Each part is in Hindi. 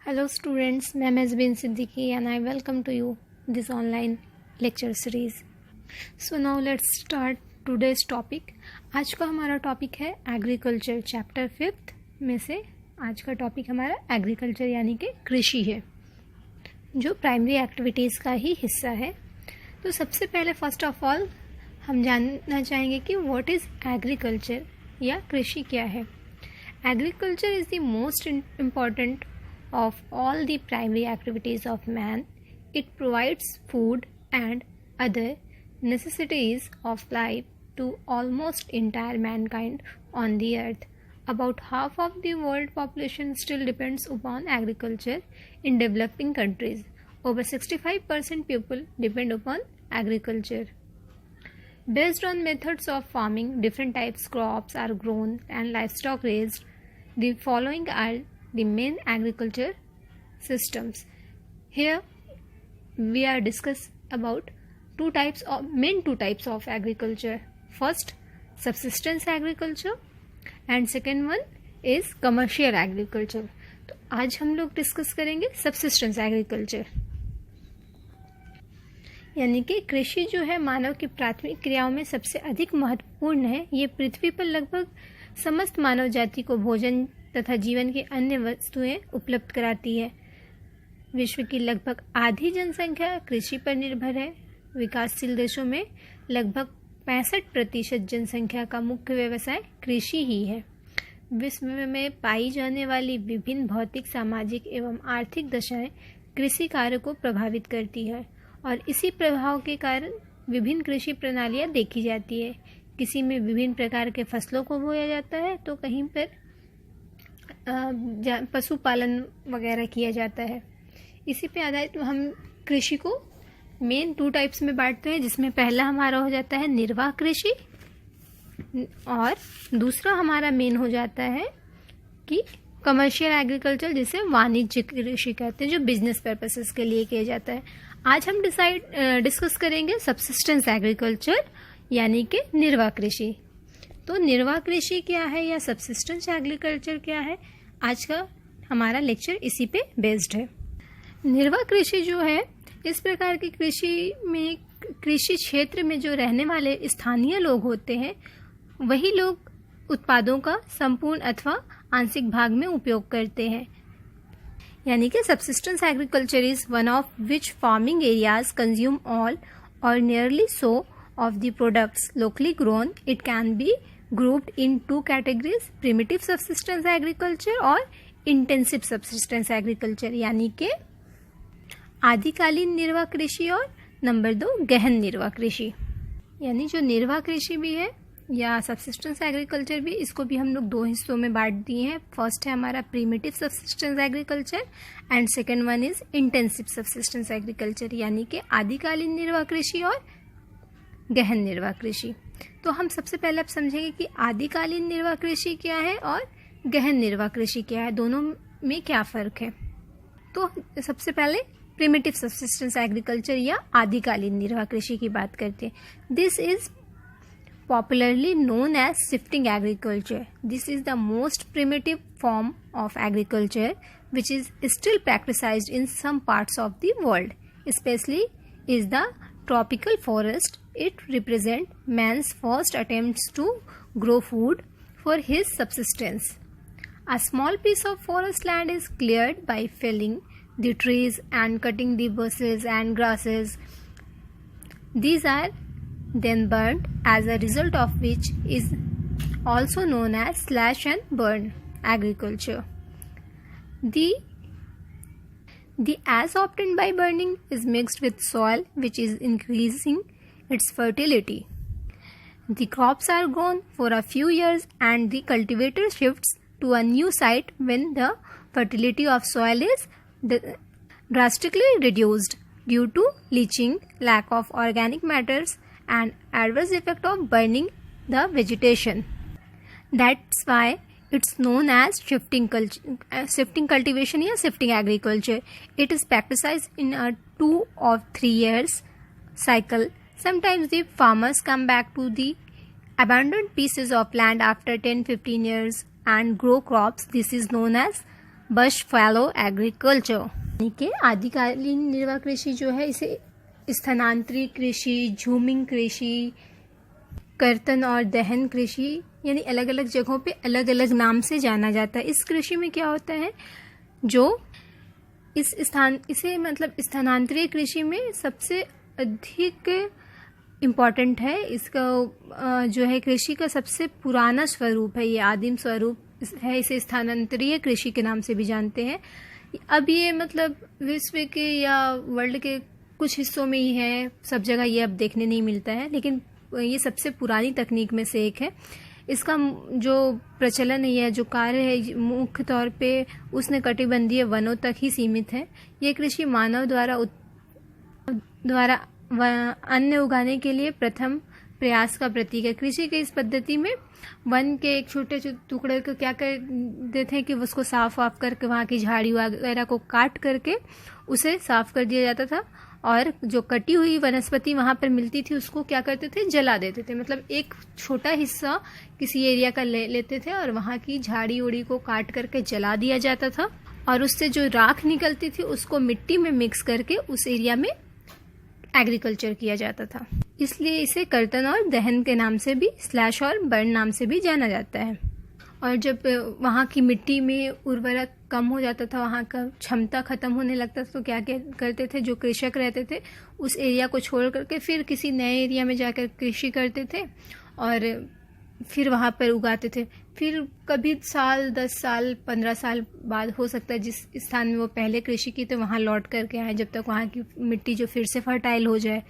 Hello students, मैं मेज़बीन Siddiqui and I welcome to you this online lecture series. So now let's start today's topic. आज का हमारा टॉपिक है एग्रीकल्चर चैप्टर 5 में से आज का टॉपिक हमारा एग्रीकल्चर यानी कि कृषि है, जो प्राइमरी एक्टिविटीज़ का ही हिस्सा है. तो सबसे पहले फर्स्ट ऑफ ऑल हम जानना चाहेंगे कि व्हाट इज़ एग्रीकल्चर या कृषि क्या है. Agriculture is the most important of all the primary activities of man. It provides food and other necessities of life to almost entire mankind on the earth. About half of the world population still depends upon agriculture in developing countries. Over 65% people depend upon agriculture. Based on methods of farming, different types crops are grown and livestock raised. The following are the main agriculture systems. Here we are discuss about two types of agriculture. First, subsistence agriculture and second one is commercial agriculture. तो आज हम लोग डिस्कस करेंगे subsistence agriculture, यानी कि कृषि जो है मानव की प्राथमिक क्रियाओं में सबसे अधिक महत्वपूर्ण है. ये पृथ्वी पर लगभग समस्त मानव जाति को भोजन तथा जीवन की अन्य वस्तुएं उपलब्ध कराती है. विश्व की लगभग आधी जनसंख्या कृषि पर निर्भर है. विकासशील देशों में लगभग 65% जनसंख्या का मुख्य व्यवसाय कृषि ही है. विश्व में पाई जाने वाली विभिन्न भौतिक, सामाजिक एवं आर्थिक दशाएं कृषि कार्य को प्रभावित करती है और इसी प्रभाव के कारण विभिन्न कृषि प्रणालियां देखी जाती है. किसी में विभिन्न प्रकार के फसलों को बोया जाता है तो कहीं पर पशुपालन वगैरह किया जाता है. इसी पे आधारित हम कृषि को मेन 2 टाइप्स में बांटते हैं, जिसमें पहला हमारा हो जाता है निर्वाह कृषि और दूसरा हमारा मेन हो जाता है कि कमर्शियल एग्रीकल्चर, जिसे वाणिज्यिक कृषि कहते हैं, जो बिजनेस पर्पसेस के लिए किया जाता है. आज हम डिस्कस करेंगे सबसिस्टेंस एग्रीकल्चर यानी कि निर्वाह कृषि. तो निर्वाह कृषि क्या है या सबसिस्टेंस एग्रीकल्चर क्या है, आज का हमारा लेक्चर इसी पे बेस्ड है. निर्वाह कृषि जो है, इस प्रकार की कृषि क्षेत्र में जो रहने वाले स्थानीय लोग होते हैं वही लोग उत्पादों का संपूर्ण अथवा आंशिक भाग में उपयोग करते हैं. यानी कि subsistence agriculture is one of which farming areas consume all और nearly so of the products locally grown. It can be grouped in 2 categories: primitive subsistence agriculture और intensive subsistence agriculture, यानी कि आदिकालीन निर्वाह कृषि और नंबर 2 गहन निर्वाह कृषि. यानी जो निर्वाह कृषि भी है या सबसिस्टेंस एग्रीकल्चर भी, इसको भी हम लोग 2 हिस्सों में बांट दिए हैं. फर्स्ट है हमारा primitive subsistence agriculture and second one is intensive subsistence agriculture, यानी कि आदिकालीन निर्वाह कृषि और गहन निर्वाह कृषि. तो हम सबसे पहले अब समझेंगे कि आदिकालीन निर्वाह कृषि क्या है और गहन निर्वाह कृषि क्या है, दोनों में क्या फ़र्क है. तो सबसे पहले प्रिमिटिव सबसिस्टेंस एग्रीकल्चर या आदिकालीन निर्वाह कृषि की बात करते हैं. This is popularly known as shifting agriculture. This is the most primitive form of agriculture which is still practicised in some parts of the world, specially is the tropical forest. It represents man's first attempts to grow food for his subsistence. A small piece of forest land is cleared by felling the trees and cutting the bushes and grasses. These are then burned, as a result of which is also known as slash and burn agriculture. The ash obtained by burning is mixed with soil, which is increasing its fertility. The crops are grown for a few years and the cultivator shifts to a new site when the fertility of soil is drastically reduced due to leaching, lack of organic matters and adverse effect of burning the vegetation. That's why it's known as shifting cultivation या shifting agriculture. It is practiced in a 2 or 3 years cycle. Sometimes the farmers come back to the abandoned pieces of land after 10-15 years and grow crops. This is known as bush fallow agriculture. यानी कि आदिकालीन निर्वाह कृषि जो है इसे स्थानांतरित कृषि, झूमिंग कृषि, कर्तन और दहन कृषि यानी अलग अलग जगहों पे अलग अलग नाम से जाना जाता है। इस कृषि में क्या होता है, जो इसे मतलब स्थानांतरित कृषि में सबसे अधिक इम्पॉर्टेंट है। इसका जो है कृषि का सबसे पुराना स्वरूप है, ये आदिम स्वरूप है, इसे स्थानांतरीय कृषि के नाम से भी जानते हैं। अब ये मतलब विश्व के या वर्ल्ड के कुछ हिस्सों में ही है, सब जगह ये अब देखने नहीं मिलता है, लेकिन ये सबसे पुरानी तकनीक में से एक है। इसका जो प्रचलन है या जो कार्य है मुख्य तौर पे उष्णकटिबंधीय वनों तक ही सीमित है। ये कृषि मानव द्वारा अन्न उगाने के लिए प्रथम प्रयास का प्रतीक है। कृषि की इस पद्धति में वन के एक छोटे टुकड़े को क्या कर देते हैं कि उसको साफ वाफ करके वहाँ की झाड़ी वगैरह को काट करके उसे साफ कर दिया जाता था, और जो कटी हुई वनस्पति वहाँ पर मिलती थी उसको क्या करते थे, जला देते थे। मतलब एक छोटा हिस्सा किसी एरिया का लेते थे और वहाँ की झाड़ी उड़ी को काट करके जला दिया जाता था, और उससे जो राख निकलती थी उसको मिट्टी में मिक्स करके उस एरिया में एग्रीकल्चर किया जाता था। इसलिए इसे कर्तन और दहन के नाम से भी, स्लैश और बर्न नाम से भी जाना जाता है। और जब वहाँ की मिट्टी में उर्वरक कम हो जाता था, वहाँ का क्षमता खत्म होने लगता था, तो क्या क्या करते थे, जो कृषक रहते थे उस एरिया को छोड़ करके फिर किसी नए एरिया में जाकर कृषि करते थे और फिर वहाँ पर उगाते थे। फिर कभी साल 10 साल 15 साल बाद हो सकता है जिस स्थान में वो पहले कृषि की तो वहाँ लौट करके आए, जब तक वहाँ की मिट्टी जो फिर से फर्टाइल हो जाए।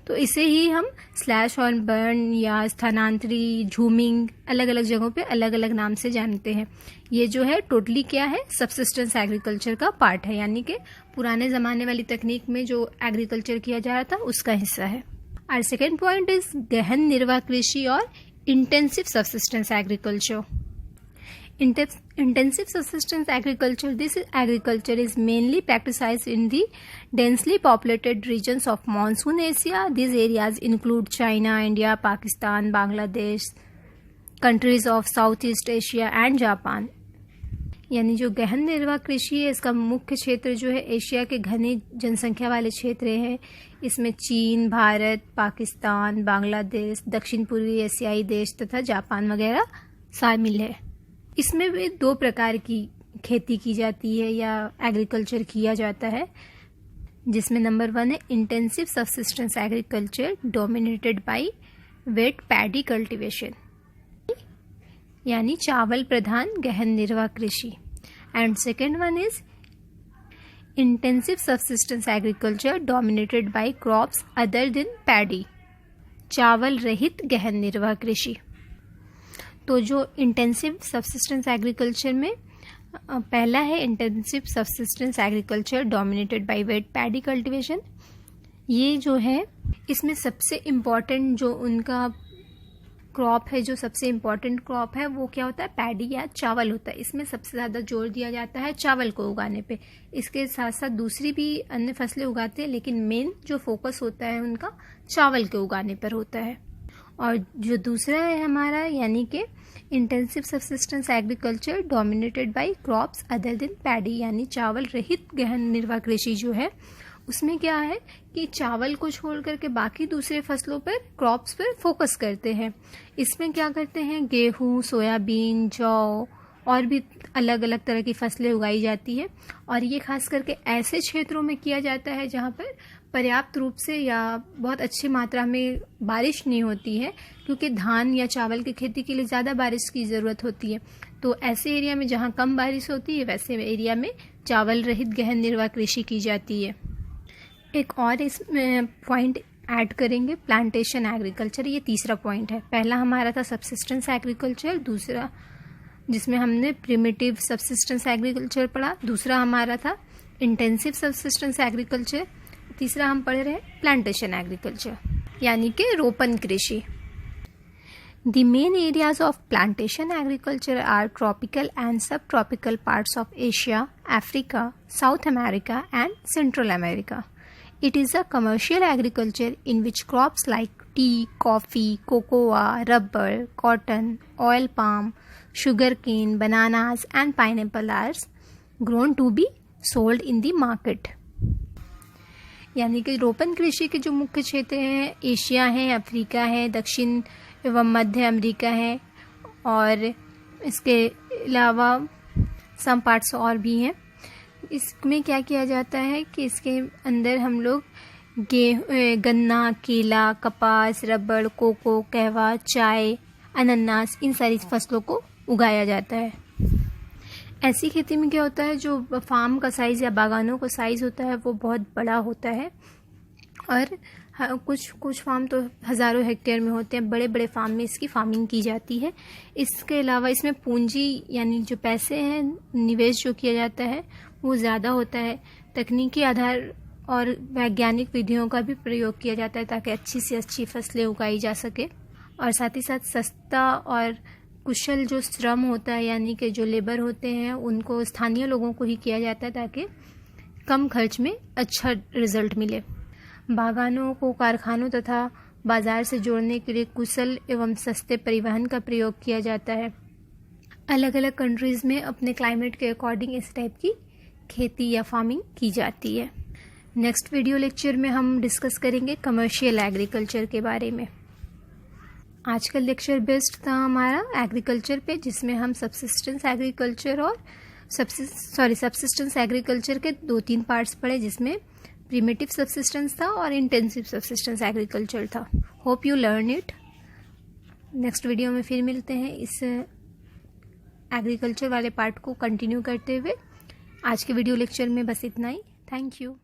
तो इसे ही हम स्लैश और बर्न या स्थानांतरी, झूमिंग अलग अलग जगहों पे अलग अलग नाम से जानते हैं। ये जो है टोटली क्या है, सबसिस्टेंस एग्रीकल्चर का पार्ट है, यानी कि पुराने ज़माने वाली तकनीक में जो एग्रीकल्चर किया जा रहा था उसका हिस्सा है। और सेकेंड पॉइंट इज गहन निर्वाह कृषि और intensive subsistence agriculture. Intensive subsistence agriculture, this agriculture is mainly practiced in the densely populated regions of monsoon Asia. These areas include China, India, Pakistan, Bangladesh, countries of Southeast Asia and Japan. यानी जो गहन निर्वाह कृषि है इसका मुख्य क्षेत्र जो है एशिया के घने जनसंख्या वाले क्षेत्र हैं। इसमें चीन, भारत, पाकिस्तान, बांग्लादेश, दक्षिण पूर्वी एशियाई देश तथा जापान वगैरह शामिल है। इसमें भी 2 प्रकार की खेती की जाती है या एग्रीकल्चर किया जाता है, जिसमें नंबर 1 है intensive subsistence agriculture dominated by weight paddy cultivation, यानी चावल प्रधान गहन निर्वाह कृषि। And second one is intensive subsistence agriculture dominated by crops other than paddy, चावल रहित गहन निर्वाह कृषि। तो जो इंटेंसिव सबसिस्टेंस एग्रीकल्चर में पहला है intensive subsistence agriculture dominated by weight paddy cultivation. ये जो है इसमें सबसे इम्पॉर्टेंट जो उनका क्रॉप है, जो सबसे इम्पॉर्टेंट क्रॉप है वो क्या होता है, पैडी या चावल होता है। इसमें सबसे ज़्यादा जोर दिया जाता है चावल को उगाने पे। इसके साथ साथ दूसरी भी अन्य फसलें उगाते हैं, लेकिन मेन जो फोकस होता है उनका चावल के उगाने पर होता है। और जो दूसरा है हमारा यानी कि intensive subsistence agriculture dominated by crops other than paddy, यानी चावल रहित गहन निर्वाह कृषि जो है उसमें क्या है कि चावल को छोड़ करके बाकी दूसरे फसलों पर, क्रॉप्स पर फोकस करते हैं। इसमें क्या करते हैं, गेहूँ, सोयाबीन, जौ और भी अलग अलग तरह की फसलें उगाई जाती है। और ये खास करके ऐसे क्षेत्रों में किया जाता है जहाँ पर पर्याप्त रूप से या बहुत अच्छी मात्रा में बारिश नहीं होती है, क्योंकि धान या चावल की खेती के लिए ज़्यादा बारिश की ज़रूरत होती है। तो ऐसे एरिया में जहाँ कम बारिश होती है वैसे एरिया में चावल रहित गहन निर्वाह कृषि की जाती है। एक और इसमें पॉइंट ऐड करेंगे, प्लांटेशन एग्रीकल्चर। ये तीसरा पॉइंट है। पहला हमारा था सबसिस्टेंस एग्रीकल्चर, दूसरा जिसमें हमने प्रिमिटिव सबसिस्टेंस एग्रीकल्चर पढ़ा, दूसरा हमारा था इंटेंसिव सबसिस्टेंस एग्रीकल्चर, तीसरा हम पढ़ रहे हैं प्लांटेशन एग्रीकल्चर यानी कि रोपण कृषि। The main areas of plantation agriculture are tropical and subtropical parts of Asia, Africa, South America and Central America. It is a commercial agriculture in which crops like tea, coffee, cocoa, rubber, cotton, oil palm, sugarcane, bananas and pineapple are grown to be sold in the market. यानी कि रोपण कृषि के जो मुख्य क्षेत्र हैं एशिया है, अफ्रीका है, दक्षिण एवं मध्य अमेरिका है, और इसके अलावा सम पार्ट्स और भी हैं। इसमें क्या किया जाता है कि इसके अंदर हम लोग गन्ना, केला, कपास, रबड़, कोको, कहवा, चाय, अनानास, इन सारी फसलों को उगाया जाता है। ऐसी खेती में क्या होता है, जो फार्म का साइज़ या बागानों का साइज़ होता है वो बहुत बड़ा होता है, और कुछ फार्म तो हज़ारों हेक्टेयर में होते हैं। बड़े बड़े फार्म में इसकी फार्मिंग की जाती है। इसके अलावा इसमें पूंजी यानी जो पैसे हैं, निवेश जो किया जाता है वो ज़्यादा होता है। तकनीकी आधार और वैज्ञानिक विधियों का भी प्रयोग किया जाता है ताकि अच्छी से अच्छी फसलें उगाई जा सके, और साथ ही साथ सस्ता और कुशल जो श्रम होता है यानी कि जो लेबर होते हैं उनको स्थानीय लोगों को ही किया जाता है ताकि कम खर्च में अच्छा रिजल्ट मिले। बागानों को कारखानों तथा बाज़ार से जोड़ने के लिए कुशल एवं सस्ते परिवहन का प्रयोग किया जाता है। अलग अलग कंट्रीज़ में अपने क्लाइमेट के अकॉर्डिंग इस टाइप की खेती या फार्मिंग की जाती है। नेक्स्ट वीडियो लेक्चर में हम डिस्कस करेंगे कमर्शियल एग्रीकल्चर के बारे में। आज का लेक्चर बेस्ड था हमारा एग्रीकल्चर पे, जिसमें हम सब्सिस्टेंस एग्रीकल्चर और सब्सिस्टेंस एग्रीकल्चर के 2-3 पार्ट्स पढ़े, जिसमें प्रिमिटिव सब्सिस्टेंस था और इंटेंसिव सब्सिस्टेंस एग्रीकल्चर था। Hope you learn it. Next video में फिर मिलते हैं इस एग्रीकल्चर वाले पार्ट को कंटिन्यू करते हुए। आज के वीडियो लेक्चर में बस इतना ही। Thank you.